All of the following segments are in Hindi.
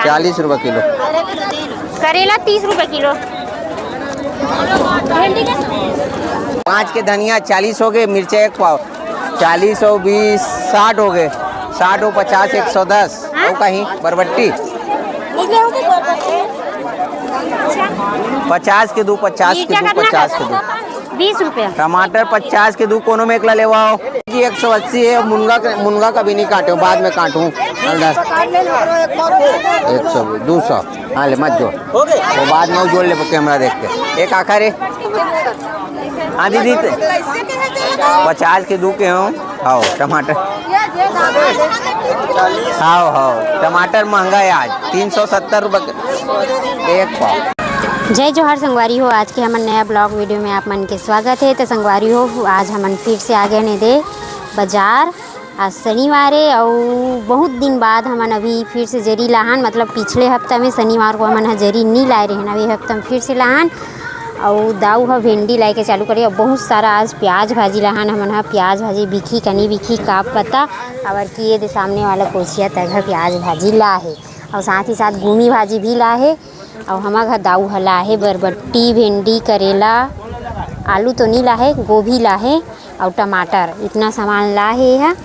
40 रुपये किलो। करेला 30 रुपये किलो। 5 के धनिया 40 हो गए, मिर्चा 1 पाव 40 और 20 60 हो गए, 60 और 50 110 और कहीं बरबट्टी 50 के दो 50 के दो 50 के दो 20 रुपये। टमाटर 50 के दो कोनो में एक ले आओ जी 180 है। मुनगा का भी नहीं काटो, बाद में काटूँ 100 200 हाँ ले मत जोड़, वो बाद में जोड़ ले कैमरा देख के। एक आखिर है हाँ दीदी 50 के दो के हो। हाँ टमाटर हाँ टमाटर महंगा है आज 370 रुपये 1 पाव। जय जोहार संगवारी हो, आज के हमन नया ब्लॉग वीडियो में आप मन के स्वागत है। तो संगवारी हो आज हमन फिर से आ गए ने दे बाजार। आज शनिवार है और बहुत दिन बाद हमन अभी फिर से जरी लाहन, मतलब पिछले हफ्ता में शनिवार को हमन जरी नहीं लाए रहे, अभी हफ्ता में फिर से लाहन और दाऊ ह भिंडी लाई के चालू करे। और बहुत सारा आज प्याज भाजी लाहन हमन प्याज भाजी बिखी कनी बिखी का पता और कि ये सामने वाला कोचिया तक प्याज भाजी ला है और साथ ही साथ घूमी भाजी भी ला है। और हमारे घर दाऊ हला है बरबट्टी भिंडी करेला आलू तो नहीं ला है, गोभी ला है और टमाटर, इतना सामान ला है।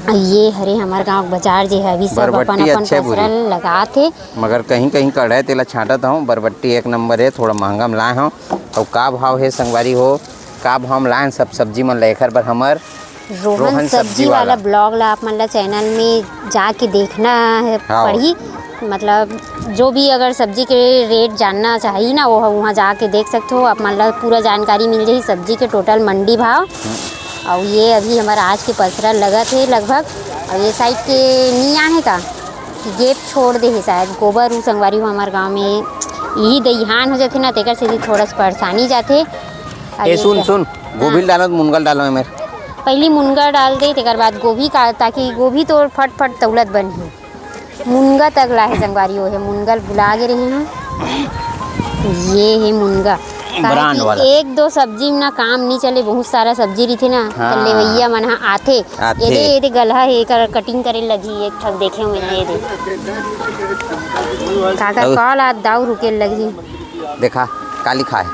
ये हरे हमारे गांव बाजार जे है अभी सब अपन अपन फसल लगा थे, मगर कहीं कहीं कड़ा है तेला छाटत हूँ। बरबट्टी 1 नंबर है, थोड़ा महंगा में लाए हूँ। और का भाव है संगवारी हो, का भाव में लाए सब सब्जी मन लेकर बर हमर रोहन सब्जी वाला ब्लॉग ला आप मन ला चैनल में जाके देखना है पड़ी। मतलब जो भी अगर सब्जी के रेट जानना चाहिए ना वो वहाँ जाके देख सकते हो, आप मान लो पूरा जानकारी मिल जाएगी सब्जी के टोटल मंडी भाव। और ये अभी हमारा आज के पसरा लगा थे लगभग, और ये साइड के निया है का गेप छोड़ दे है शायद गोबर उ संगवारी हो हमारे गांव में यही दईहान हो जाते ना, तेकर से थोड़ा सा परेशानी जाते। सुन गोभी डालो मुनगल डालो मेरे पहली मुनगा डाल दे तेकर बाद गोभी का, ताकि गोभी तो फट फट तौलत बनी। मुनगा तक ला है संगवारी हो है, मुनगल बुला के रहे हैं। ये है मुनगा ब्रांड वाला। 1-2 सब्जी में ना काम नहीं चले, बहुत सारा सब्जी रही थे ना हाँ। तो लेवैया मन आथे ये गलहा है कर कटिंग करे लगी एक ठग देखे हुए ये दे काका कॉल आ दाऊ रुके लगी देखा काली खाए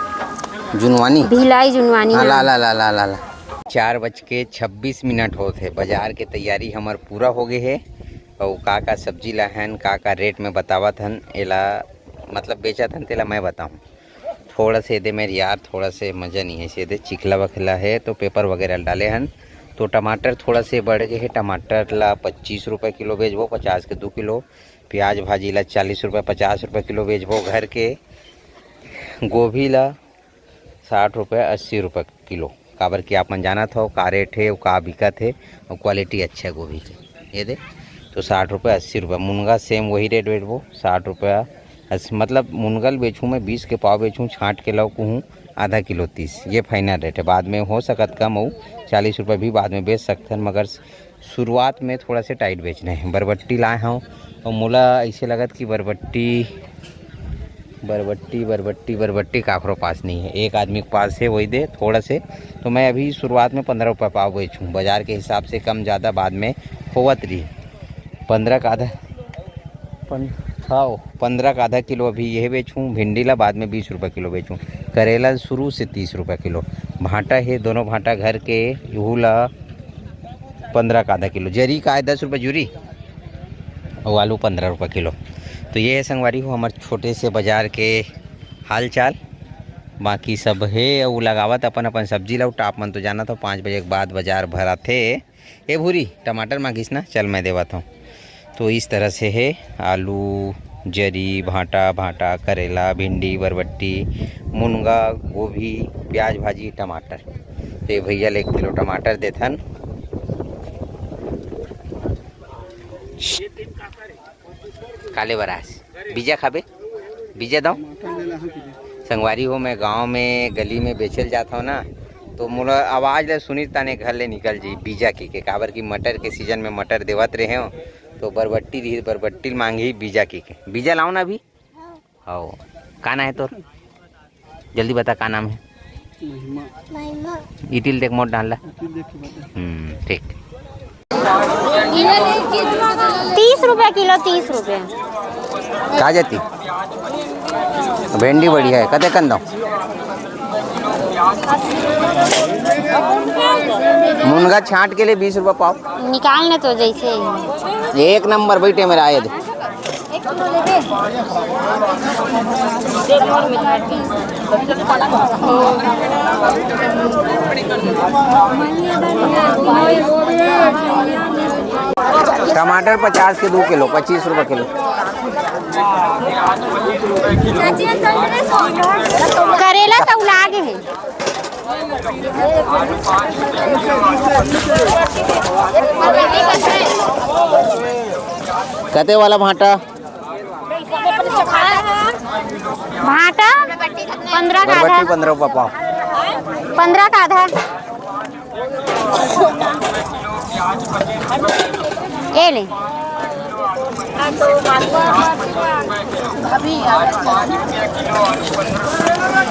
जुनवानी भिलाई जुनवानी ला ला ला ला ला 4:26 होते बाजार के तैयारी हमार पूरा हो गए है। और का सब्जी ला हन का रेट में बतावत हन एला मतलब बेचत हन तेला मैं बताऊं। थोड़ा से दे मेरे यार थोड़ा से मज़ा नहीं है, सीधे चिखला वखला है तो पेपर वगैरह डाले हन। तो टमाटर थोड़ा से बढ़ गए है, टमाटर ला 25 रुपये किलो बेचबो 50 के 2 किलो। प्याज भाजी ला 40 रुपये 50 रुपये किलो बेचबो घर के। गोभी ला 60 रुपये 80 रुपये किलो। काबर कि आप मन जाना था का रेट है का बिकत है और क्वालिटी अच्छा है गोभी की। ये दे तो 60 रुपये 80 रुपये। मुनगा सेम वही रेट बेचबो 60 रुपया। मतलब मुनगल बेचूँ मैं 20 के पाव बेचूँ, छाँट के लौकू हूँ आधा किलो 30, ये फाइनल रेट है। बाद में हो सकत कम हो 40 रुपये भी बाद में बेच सकते हैं, मगर शुरुआत में थोड़ा से टाइट बेचना है। बरबट्टी लाए हूँ और मोला ऐसे लगत कि बरबट्टी काकरो पास नहीं है, एक आदमी के पास है वही दे थोड़ा से। तो मैं अभी शुरुआत में 15 रुपये पाव बेचूँ, बाज़ार के हिसाब से कम ज़्यादा बाद में होवत रही। 15 का आधा किलो अभी यह बेचूँ। भिंडी ला बाद में 20 रुपये किलो बेचूँ। करेला शुरू से 30 रुपये किलो। भांटा है दोनों भांटा घर के यहू ला 15 का आधा किलो। जरी का है 10 रुपये जूरी और आलू 15 रुपये किलो। तो ये है संगवारी हो हमारे छोटे से बाज़ार के हाल चाल। बाकी सब है और लगावत अपन अपन सब्जी ला। टाप मन तो जाना था 5 बजे के बाद बाज़ार भरा थे। ए भूरी टमाटर मांगिस ना, चल मैं देवाता हूँ। तो इस तरह से है आलू जरी भांटा करेला भिंडी बरबट्टी मुनगा गोभी प्याज भाजी टमाटर। तो भैया 1 किलो टमाटर देथन। काले बरास बीजा खाबे बीजा दो संगवारी हो। मैं गांव में गली में बेचल जाता हूँ ना, तो मोला आवाज़ ले सुनी ताने घर ले निकल जी बीजा के काबर की मटर के सीजन में मटर देवत रहे हो। तो बरबट्टी मांगी बीजा के बीजा लाओ ना अभी। हाँ का ना है तोर, जल्दी बता का नाम है। इटिल देख मोट डाल ठीक। ₹30 किलो, 30 खा जाती भिंडी बढ़िया है। कते कंदा मुनगा छांट के लिए 20 रुपये पाव। निकालने तो जैसे एक नंबर बैठे मेरा आए थे। टमाटर 50 के 2 किलो, 25 रुपये किलो। करेला तो उलागे है। कते वाला भाटा? भाटा 15 का आधा। 15 रुपये पाव। 15 का आधा। ये ले।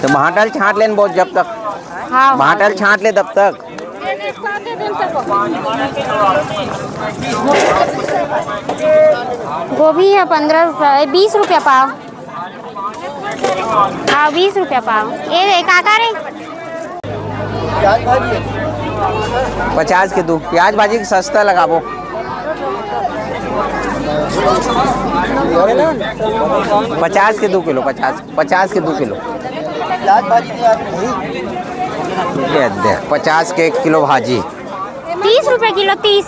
तो भाटल छांट लेन बहुत जब तक। हाँ भाटल छांट ले तब तक। गोभी है 15 रुपये, 20 रुपया पाव। हाँ 20 रुपया पाव। ये काका रे 50 के 2। प्याज भाजी सस्ता लगाबो। 50 के 2 किलो। 50 के 2 किलो। 50 के 1 किलो भाजी। 30 रुपये किलो। 30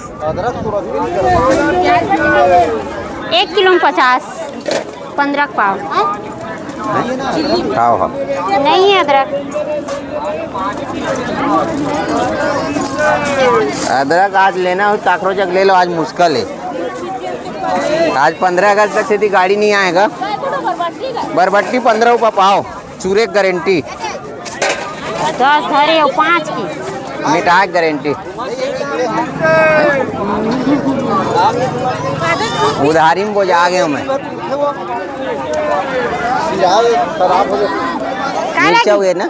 1 किलो में 50। 15 पाव। हाँ हाँ नहीं है अदरक। अदरक आज लेना हो ताकरो जग ले लो। आज मुश्किल है। आज 15 अगस्त तक सीधी गाड़ी नहीं आएगा। बरबट्टी 15 रुपये पाव। चूरे गारंटी। 10 धरे और 5 की मिठाई गारंटी। उधारी में बोझ आ गया मैं। मिर्चा हुए ना।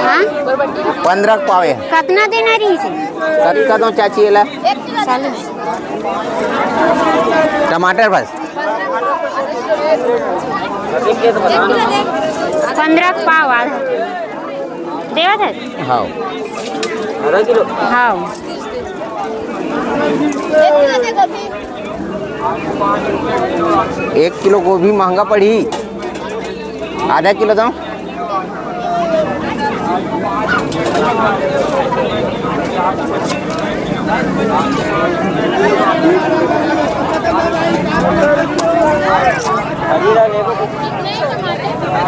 हाँ 15 पाव है। कितना देना रही से? कब दो चाची एला? 40। टमाटर बस 15 पाव आधा देवा था। हाँ हाँ 1 किलो गोभी महंगा पड़ी। आधा किलो दो।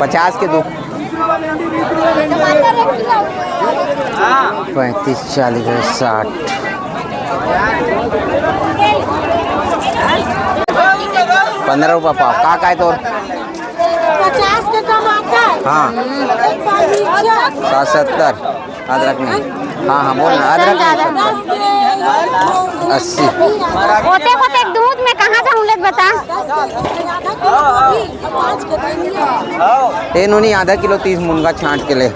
पचास के 2। 35 40 60। 15 रुपये पाव। का है तो 50 का टमाटर। हाँ 70। अदरक नहीं। हाँ हाँ बोल अदरक नहीं। 80। होते होते दूध में कहाँ जाऊँ ले बता। नहीं आधा किलो 30 मुनगा छांट के ले।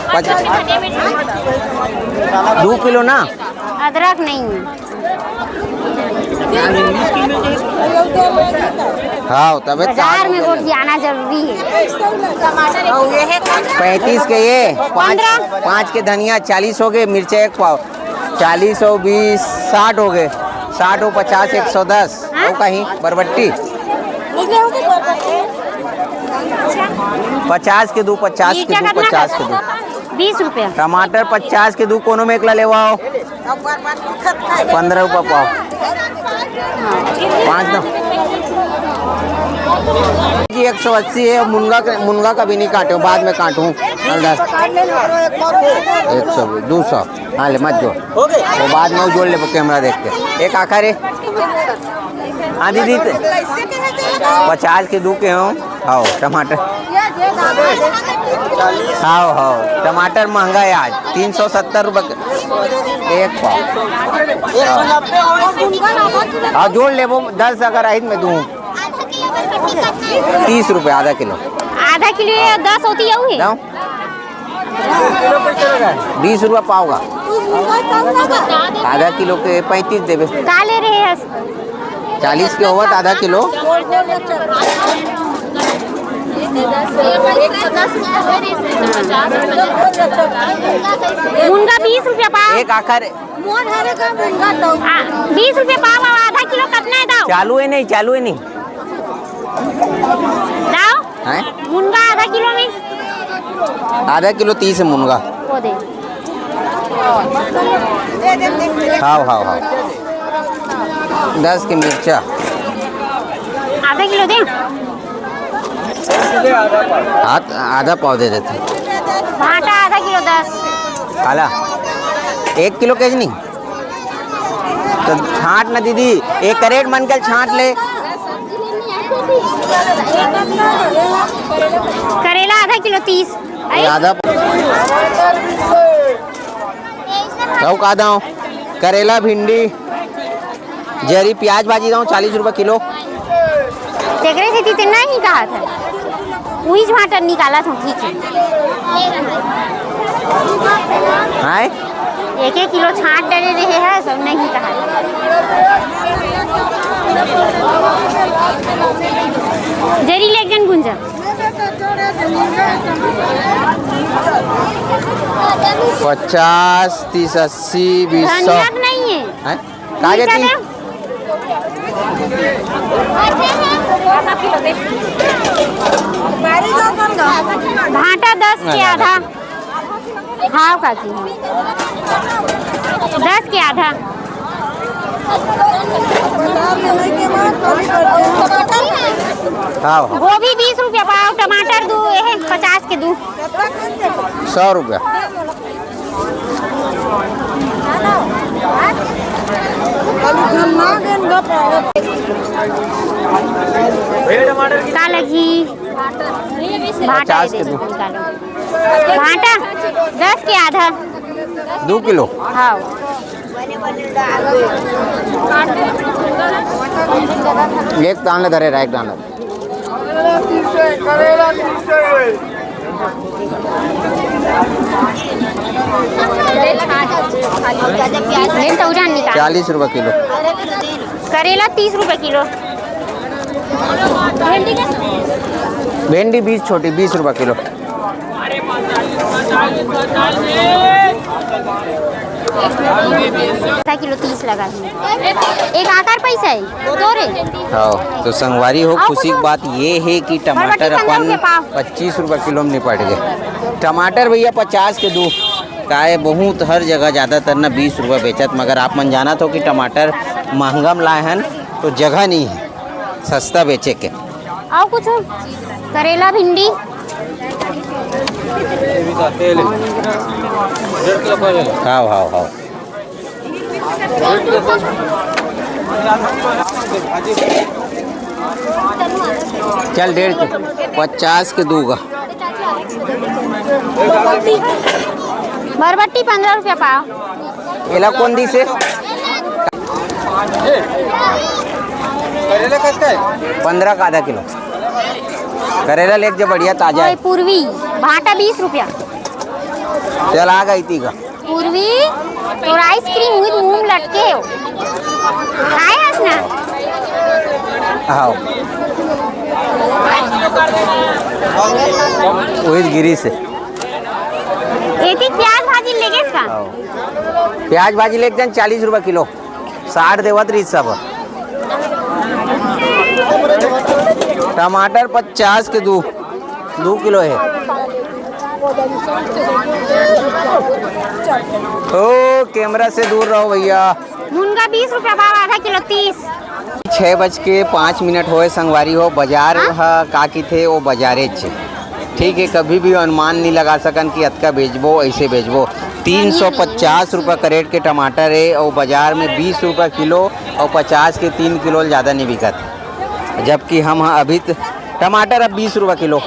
2 किलो ना। अदरक नहीं है। हाँ तब बाजार में वोट जाना जरूरी है। 35 के ये 5 के धनिया 40 हो गए। मिर्चा 1 पाव 40 और 20 60 हो गए। 60 और 50 110। और कहीं बरबट्टी 50 के 2। 50 के 2। 50 के 2। 20 रुपया। टमाटर 50 के 2 कोनो में एक ला लेवा 15 रुपये पाव। 5 दो। 180 है। मुनगा का भी नहीं काटूँ बाद में काटूँ। 120 200। हाँ ले मत जोड़ वो बाद में जोड़ ले कैमरा देख के। एक आखिर है। हाँ दीदी 50 के 2 के हों। हाँ टमाटर हाँ टमाटर महंगा है आज 370 रुपये 1 पाव। हाँ जोड़ ले वो 10 अगर आई मैं दूँ 30 रुपये आधा किलो। आधा किलो 10 होती है। 20 रुपया पाव का आधा किलो के 35 देवे का ले रहे हैं 40 के होवत आधा किलो मुनगा 20 रुपया पाव एक आखर 20 रुपया पाव और आधा किलो कितना है दाओ चालू है नहीं दाओ हैं मुनगा आधा किलो में आधा किलो 30 है मुनगा वो दे हाँ 10 के मिर्चा आधा किलो दे आधा पाव दे देते भाटा आधा किलो 10 काला 1 किलो कैसे नहीं तो छांट ना दीदी एक करेट मन कर छांट ले करेला आधा किलो 30 आधा का दाओ करेला भिंडी जरी प्याज भाजी दाओ 40 रुपये किलो तेरे से इतना ही कहा था वही भाटा निकाला था ठीक है हाय 1 किलो छांट डरे रहे हैं सब नहीं कहा जरी लेगन गुंजा 50 30 80 20 धनिया नहीं है कागे थी भाटा 10 के आधा हाँ काकी 10 के आधा हाँ गोभी 20 रुपया पाव टमाटर 50 के 100 रुपया का लगी भाटा 50 के 2 भाटा 10 के आधा 2 किलो हाँ एक दाना धरे रहा एक दाना निकाल 40 रुपये किलो करेला 30 रुपए किलो भिंडी 20 छोटी 20 रुपये किलो आधा किलो 30 लगा एक आकार पैसा है दो रे हाँ तो संगवारी हो खुशी की बात ये है कि टमाटर अपन 25 रुपये किलो में निपट गए टमाटर भैया 50 के 2 का है बहुत हर जगह ज़्यादातर ना 20 रुपये बेचत मगर आप मन जाना तो कि टमाटर महंगा में लाए हैं तो जगह नहीं है सस्ता बेचे के और कुछ करेला भिंडी हाँ हाँ हाँ चल 1.5 50 के 2 का बरबट्टी 15 रुपया पाव एला कौन दी से 15 का आधा किलो करेला लेक जो बढ़िया ताजा है पूर्वी भाटा 20 रुपया चल आ गई थी का पूर्वी और आइसक्रीम हुई मुंह लटके हो खाए हस ना हाँ वही गिरी से एक प्याज भाजी लेगे इसका प्याज भाजी लेके जान 40 रुपये किलो 60 देवत रही सब टमाटर 50 के 2 किलो है ओ कैमरा से दूर रहो भैया मुनगा 20 रुपया पाव आधा किलो 30 6:05 होए संगवारी हो बाजार का की थे वो बाजारे ठीक है कभी भी अनुमान नहीं लगा सकन कि अतका बेचबो ऐसे बेचबो 350 रुपये करेट के टमाटर है और बाज़ार में 20 रुपये किलो और 50 के 3 किलो ज़्यादा नहीं बिकत जबकि हम अभी टमाटर अब 20 रुपये किलो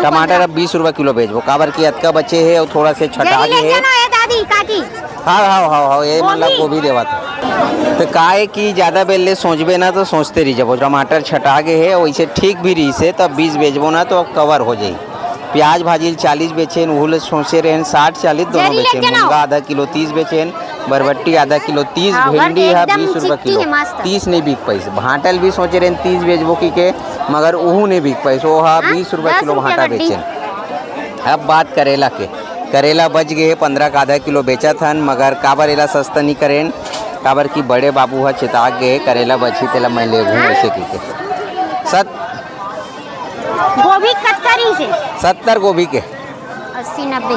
टमाटर अब 20 रुपये किलो बेचबो काबर की अतका बचे है और थोड़ा से छटा के है दादी काकी हाँ ये मतलब गोभी देवा था तो काहे कि ज़्यादा बेले सोचबे ना तो सोचते रही जब टमाटर छटा के है वैसे ठीक भी रही से तब 20 बेचबो ना तो कवर हो जाए प्याज भाजी 40 बेचेन, वो सोचे रहे 60-40 दोनों जरी बेचेन। लेके ना मुनगा आधा किलो 30 बेचेन, बरबट्टी आधा किलो 30, हाँ, भिंडी है एकदम 20 रुपये चिक्की किलो, है मस्त। 30 नहीं बिक पैसे। भांटल भी सोचे रहे 30 बेचबो की मगर वह नहीं बिक पैसे, वो है 20 रुपये 10 किलो रुपया भांटा गड्डी। बेचेन। अब बात करेला के, करेला बच गए 15 का आधा किलो बेचा था, मगर काबर एला सस्ता नहीं करें, काबर की बड़े बाबू है चिताक गए करेला बची तेला मैं ले घूँ ऐसे की गोभी कतकरी से 70 गोभी के 80-90।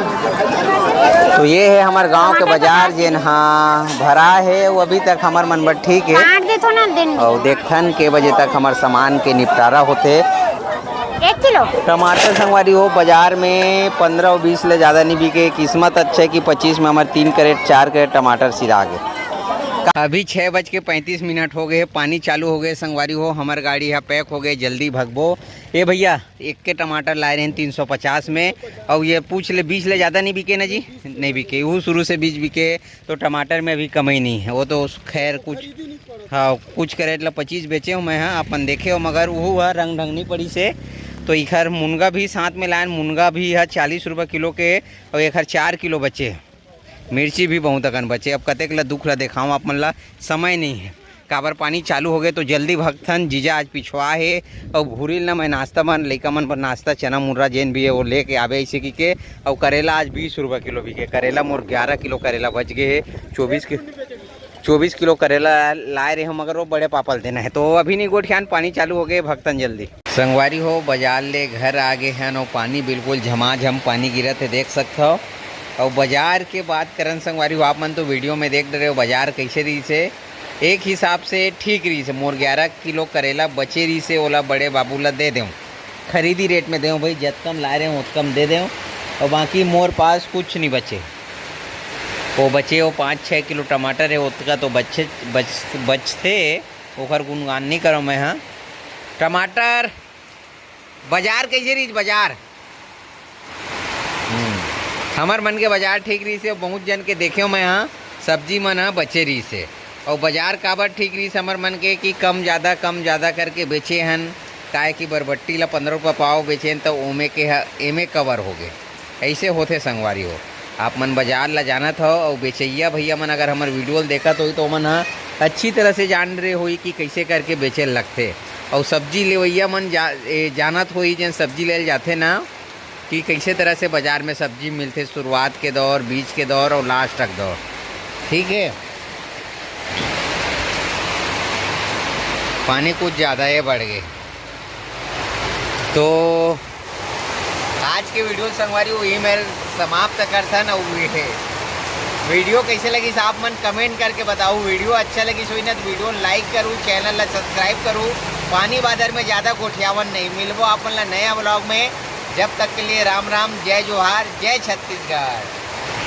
तो ये है हमारे गांव के बाजार जेन हाँ भरा है, वो अभी तक हमार मन बर ठीक है। काट दे तो ना दिन और देखथन के बजे तक हमार सामान के निपटारा होते। 1 किलो टमाटर संगवारी हो बाजार में 15 और 20 ले ज़्यादा नहीं बिके। किस्मत अच्छा है कि 25 में हमारे 3 कैरेट 4 कैरेट टमाटर सिरा गए। अभी 6:35 हो गए, पानी चालू हो गए संगवारी हो, हमार गाड़ी यहाँ पैक हो गए, जल्दी भगबो। ये भैया एक के टमाटर लाए रहे हैं 350 में, और ये पूछ ले 20 ले ज़्यादा नहीं बिके ना जी, नहीं बिके। वो शुरू से 20 बिके, तो टमाटर में अभी कमी नहीं है। वो तो खैर कुछ हाँ कुछ कैरेट ला 25 बेचे हूँ मैं, हाँ अपन देखे हो, मगर वो है रंग ढंग नहीं पड़ी से। तो इखर मुनगा भी साथ में लाए, मुनगा भी है 40 रुपये किलो के, और एक 4 किलो बचे। मिर्ची भी बहुत अकन बचे। अब कतेक ला दुख ला दिखाऊँ आप मन ला, समय नहीं है, काबर पानी चालू हो गए तो जल्दी भगथन। जीजा आज पिछवा है, और भूरिल ना मैं नाश्ता मन लइका मन पर नाश्ता चना मुर्रा जेन भी है वो लेके आवे ऐसे की के। और करेला आज 20 रुपये किलो बिके। करेला मोर 11 किलो करेला बच गए है। 24 किलो करेला लाए रहे हो, मगर वो बड़े पापल देना है, तो अभी नहीं गोठियान पानी चालू हो गए, भगतन जल्दी। संगवारी हो बाजार ले घर आ गए हैं, और पानी बिल्कुल झमाझम पानी गिरत है, देख सकते हो। और बाजार के बात करन संगवारी हो, आप मन तो वीडियो में देख रहे हो बाजार कैसे रही से। एक हिसाब से ठीक रही से, मोर 11 किलो करेला बचे रही से, ओला बड़े बाबू ला दे दूँ, खरीदी रेट में दूँ भाई, जत कम ला रहे हो उत कम दे दूँ। और बाकी मोर पास कुछ नहीं बचे, वो बचे वो 5-6 किलो टमाटर है उसका तो बचते, ओखर गुणगान नहीं करो मैं। हाँ टमाटर बाजार कैसे रही बाजार, हमार मन के बाजार ठीक रही से। बहुत जन के देखे मैं, हाँ सब्जी मन हाँ बचे रही से। और बाजार काबर ठीक रही से हमार मन के कि कम ज़्यादा करके बेचे हन, काहे कि बरबट्टी ला 15 रुपये पाव बेचेन, तो ओमे के एमे कवर हो गए। ऐसे होते संगवारी हो, आप मन बाजार ला जानत हो। और बेचैया भैया मन अगर हमार वीडियो देखत हो तो मन हाँ अच्छी तरह से जान रहे हो कि कैसे करके बेचे लगते। और सब्जी लेवैया मन जानत हो जन सब्जी ले जाते ना, कि कैसे तरह से बाज़ार में सब्जी मिलते, शुरुआत के दौर, बीच के दौर और लास्ट तक दौर, ठीक है। पानी कुछ ज़्यादा ही बढ़ गए, तो आज के वीडियो संगवारी वही मैं समाप्त करता ना। वो है वीडियो कैसे लगी आप मन कमेंट करके बताओ। वीडियो अच्छा लगी सोई ना तो वीडियो लाइक करूँ, चैनल ला सब्सक्राइब करूँ। पानी बाजार में ज़्यादा गोठियावन नहीं मिलबो अपन ला नया ब्लॉग में। जब तक के लिए राम राम, जय जोहार, जय छत्तीसगढ़।